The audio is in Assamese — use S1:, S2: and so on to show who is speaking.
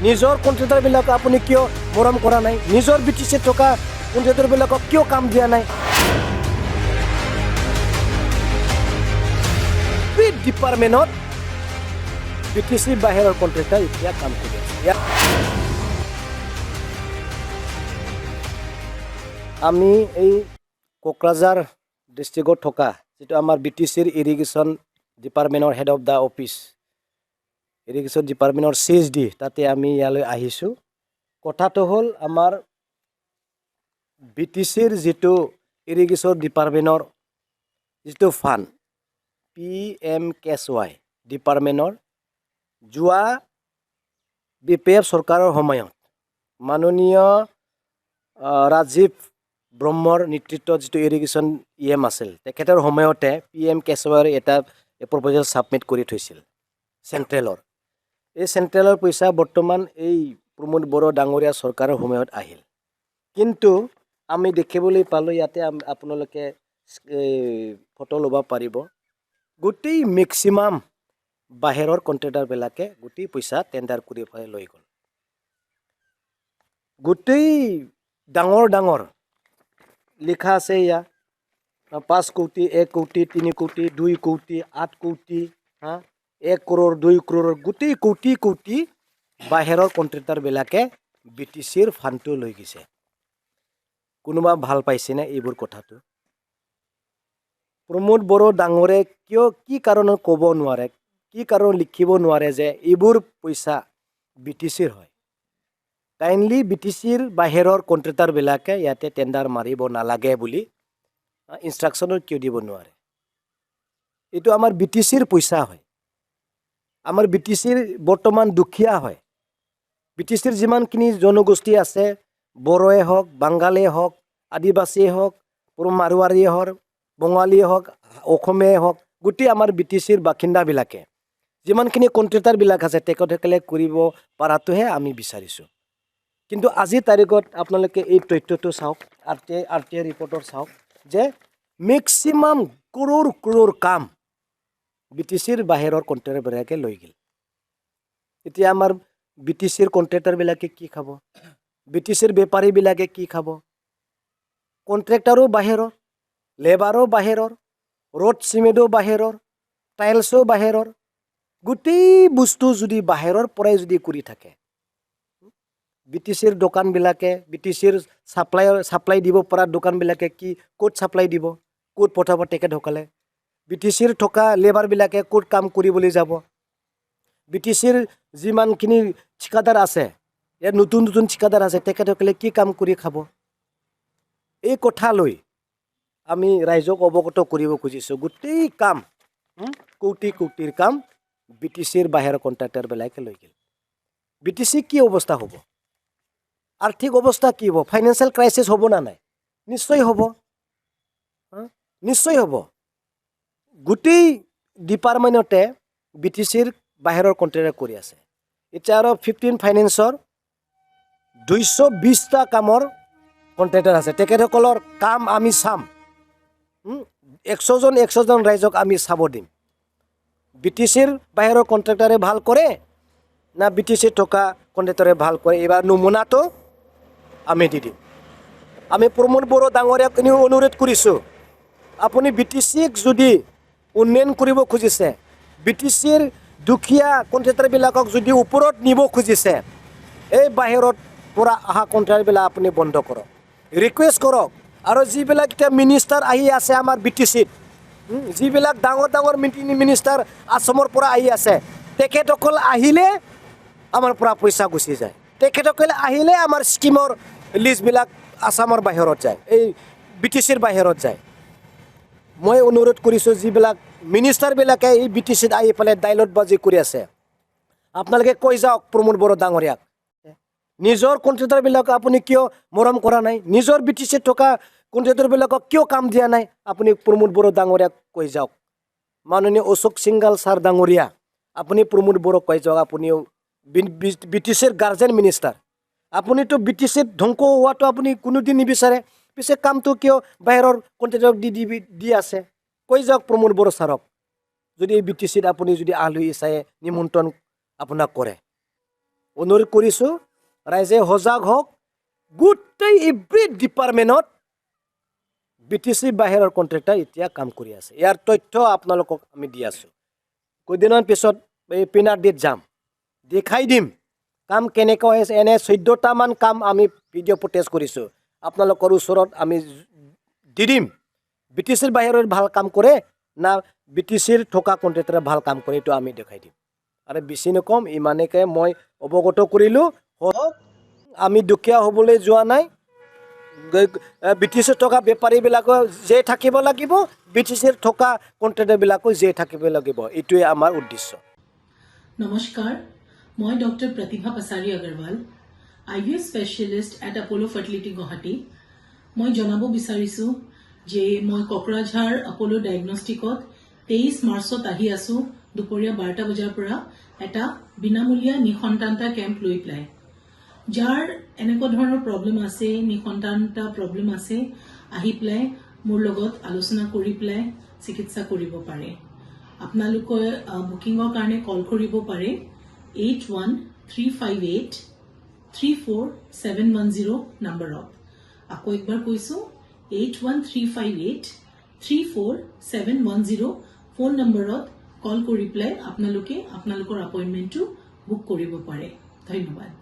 S1: নিজৰ কণ্ট্ৰেক্টৰবিলাকক আপুনি কিয় মৰম কৰা নাই? নিজৰ BTCত থকা কণ্ট্ৰেক্টৰবিলাকক কিয় কাম দিয়া নাই? ডিপাৰ্টমেণ্টত BTC বাহিৰৰ কণ্ট্ৰেক্টৰ এতিয়া কাম কৰি আছে। আমি এই কোকৰাঝাৰ ডিষ্ট্ৰিক্টত থকা যেটো আমাৰ BTCৰ ইৰিগেশ্যন ডিপাৰ্টমেণ্টৰ head of the office irrigation ডিপাৰ্টমেণ্টৰ CSD তাতে আমি ইয়ালৈ আহিছোঁ। কথাটো হ'ল আমাৰ BTCৰ যেটো ইৰিগেশ্যন ডিপাৰ্টমেণ্টৰ যেটো ফাণ্ড PMKSY ডিপাৰ্টমেণ্টৰ যোৱা BPF চৰকাৰৰ সময়ত মাননীয় ৰাজীৱ ব্ৰহ্মৰ নেতৃত্বত যেটো ইৰিগেশ্যন EM আছিল তেখেতৰ সময়তে PMKSYৰ এটা প্ৰপ'জাল সাবমিট কৰি থৈছিল চেন্ট্ৰেলৰ। এই চেন্ট্ৰেলৰ পইচা বৰ্তমান এই প্ৰমোদ বড়ো ডাঙৰীয়া চৰকাৰৰ সময়ত আহিল, কিন্তু আমি দেখিবলৈ পালোঁ ইয়াতে আপোনালোকে ফটো ল'ব পাৰিব গোটেই মেক্সিমাম বাহিৰৰ কণ্ট্ৰেক্টৰবিলাকে গোটেই পইচা টেণ্ডাৰ কৰি পেলাই লৈ গ'ল। গোটেই ডাঙৰ ডাঙৰ লিখা আছে ইয়া 5 কোটি 1 কোটি 3 কোটি 2 কোটি 8 কোটি 1 crore 2 crore গোটেই কোটি কোটি বাহিৰৰ কণ্ট্ৰেক্টৰবিলাকে BTCৰ ফাণ্ডটো লৈ গৈছে। কোনোবা ভাল পাইছেনে এইবোৰ কথাটো? প্ৰমোদ বড়ো ডাঙৰে কিয় কি কাৰণত ক'ব নোৱাৰে, কি কাৰণ লিখিব নোৱাৰে যে এইবোৰ পইচা BTCৰ হয়? কাইণ্ডলি BTCৰ বাহিৰৰ কণ্ট্ৰেক্টৰবিলাকে ইয়াতে টেণ্ডাৰ মাৰিব নালাগে বুলি ইনষ্ট্ৰাকশ্যনত কিয় দিব নোৱাৰে? এইটো আমাৰ BTCৰ পইচা হয়। আমাৰ BTCৰ বৰ্তমান দুখীয়া হয়। BTCৰ যিমানখিনি জনগোষ্ঠী আছে, বড়োৱে হওক, বাংগালীয়ে হওক, আদিবাসীয়ে হওক, মাৰোৱাৰীয়ে হওক, বঙালীয়ে হওক, অসমীয়াই হওক, গোটেই আমাৰ BTCৰ বাসিন্দাবিলাকে যিমানখিনি কণ্ট্ৰেক্টৰবিলাক আছে তেখেতসকলে কৰিব পৰাটোহে আমি বিচাৰিছোঁ। কিন্তু আজিৰ তাৰিখত আপোনালোকে এই তথ্যটো চাওক, RTI ৰিপৰ্টৰ চাওক যে মেক্সিমাম ক্ৰ'ৰ কাম BTCৰ বাহিৰৰ কণ্ট্ৰেক্টৰবিলাকে লৈ গ'ল। এতিয়া আমাৰ BTCৰ কণ্ট্ৰেক্টৰবিলাকে কি খাব? BTCৰ বেপাৰীবিলাকে কি খাব? কণ্ট্ৰেক্টৰো বাহিৰৰ, লেবাৰো বাহিৰৰ, ৰ'ড চিমেণ্টো বাহিৰৰ, টাইলছো বাহিৰৰ, গোটেই বস্তু যদি বাহিৰৰ পৰাই যদি কৰি থাকে, BTCৰ দোকানবিলাকে BTCৰ ছাপ্লাই দিব পৰা দোকানবিলাকে কি ক'ত ছাপ্লাই দিব, ক'ত পঠাব তেখেতসকলে? BTCৰ থকা লেবাৰবিলাকে ক'ত কাম কৰিবলৈ যাব? BTCৰ যিমানখিনি ঠিকাদাৰ আছে, ইয়াত নতুন নতুন ঠিকাদাৰ আছে, তেখেতসকলে কি কাম কৰি খাব? এই কথা লৈ আমি ৰাইজক অৱগত কৰিব খুজিছোঁ। গোটেই কাম কোটি কোটিৰ কাম BTCৰ বাহিৰৰ কণ্ট্ৰেক্টৰবিলাকে লৈ গ'ল। BTC কি অৱস্থা হ'ব? আৰ্থিক অৱস্থা কি হ'ব? ফাইনেন্সিয়েল ক্ৰাইচিছ হ'ব না নাই? নিশ্চয় হ'ব, নিশ্চয় হ'ব। গোটেই ডিপাৰ্টমেণ্টতে BTCৰ বাহিৰৰ কণ্ট্ৰেক্টৰ কৰি আছে। এতিয়া আৰু 15 ফাইনেন্সৰ 220টা কামৰ কণ্ট্ৰেক্টৰ আছে। তেখেতসকলৰ কাম আমি চাম, 100জন ৰাইজক আমি চাব দিম। BTCৰ বাহিৰৰ কণ্ট্ৰেক্টৰে ভাল কৰে না BTCত থকা কণ্ট্ৰেক্টৰে ভাল কৰে? এইবাৰ নমুনাটো আমি দি দিম। আমি প্ৰমোদ বড়ো ডাঙৰীয়াক অনুৰোধ কৰিছোঁ, আপুনি BTCক যদি উন্নয়ন কৰিব খুজিছে, BTCৰ দুখীয়া কণ্ট্ৰেক্টৰবিলাকক যদি ওপৰত নিব খুজিছে, এই বাহিৰত পৰা অহা কণ্ট্ৰেক্টৰবিলাক আপুনি বন্ধ কৰক, ৰিকুৱেষ্ট কৰক। আৰু যিবিলাক এতিয়া মিনিষ্টাৰ আহি আছে আমাৰ BTCত, যিবিলাক ডাঙৰ ডাঙৰ মিনিষ্টাৰ আসামৰ পৰা আহি আছে, তেখেতসকল আহিলে আমাৰ পৰা পইচা গুচি যায়। তেখেতসকলে আহিলে আমাৰ স্কিমৰ লিষ্টবিলাক আসামৰ বাহিৰত যায়, এই BTCৰ বাহিৰত যায়। মই অনুৰোধ কৰিছোঁ, যিবিলাক মিনিষ্টাৰবিলাকে এই BTCত আহি পেলাই ডাইলগবাজি কৰি আছে, আপোনালোকে কৈ যাওক প্ৰমোদ বড়ো ডাঙৰীয়াক, নিজৰ কণ্ট্ৰেক্টৰবিলাকক আপুনি কিয় মৰম কৰা নাই? নিজৰ BTCত থকা কণ্ট্ৰেক্টৰবিলাকক কিয় কাম দিয়া নাই? আপুনি প্ৰমোদ বড়ো ডাঙৰীয়াক কৈ যাওক। মাননীয় অশোক সিংঘাল ছাৰ ডাঙৰীয়া, আপুনি প্ৰমোদ বড়োক কৈ যাওক, আপুনিও BTCৰ গাৰ্জেন মিনিষ্টাৰ, আপুনিতো BTCত ধ্বংস হোৱাটো আপুনি কোনোদিন নিবিচাৰে, পিছে কামটো কিয় বাহিৰৰ কণ্ট্ৰেক্টৰক দি আছে? কৈ যাওক প্ৰমোদ বড়ো ছাৰক, যদি BTCত আপুনি যদি আলহী চাই নিমন্ত্ৰণ আপোনাক কৰে। অনুৰোধ কৰিছোঁ ৰাইজে সজাগ হওক গোটেই এভৰি ডিপাৰ্টমেণ্টত BTC বাহিৰৰ কণ্ট্ৰেক্টৰ এতিয়া কাম কৰি আছে ইয়াৰ তথ্য আপোনালোকক আমি দি আছোঁ কেইদিনমান পিছত এই পিনাৰ ডেট যাম দেখাই দিম কাম কেনেকৈ হৈছে এনে 14টা মান কাম আমি ভিডিঅ' ফুটেজ কৰিছোঁ আপোনালোকৰ ওচৰত আমি দি দিম BTCৰ বাহিৰৰ ভাল কাম কৰে না BTCৰ থকা কণ্ট্ৰেক্টৰে ভাল কাম কৰে এইটো আমি দেখাই দিম আৰু বেছি নকম ইমানেকে মই অৱগত কৰিলোঁ আমি দুখীয়া হ'বলৈ যোৱা নাই BTCৰ থকা বেপাৰীবিলাকৰ যে থাকিব লাগিব BTCৰ থকা কণ্ট্ৰেক্টৰবিলাকো যে থাকিব লাগিব এইটোৱে আমাৰ উদ্দেশ্য
S2: নমস্কাৰ মই doctor Pratibha Pachari Agarwal IVF specialist at Apollo Fertility Guwahati মই জনাব বিচাৰিছোঁ যে মই কোকৰাঝাৰ আপোলো ডায়েগনষ্টিকত 23 মাৰ্চত আহি আছোঁ দুপৰীয়া 12টা বজাৰ পৰা এটা বিনামূলীয়া নিসন্তানতা কেম্প লৈ পেলাই যাৰ এনেকুৱা ধৰণৰ প্ৰব্লেম আছে নিসন্তানতা প্ৰব্লেম আছে আহি পেলাই মোৰ লগত আলোচনা কৰি পেলাই চিকিৎসা কৰিব পাৰে আপোনালোকে বুকিঙৰ কাৰণে কল কৰিব পাৰে 8135834710 নম্বৰত আকৌ একবাৰ কৈছোঁ 8135834710 ফোন নম্বৰত কল কৰি পেলাই আপোনালোকে আপোনালোকৰ এপইণ্টমেণ্টটো বুক কৰিব পাৰে ধন্যবাদ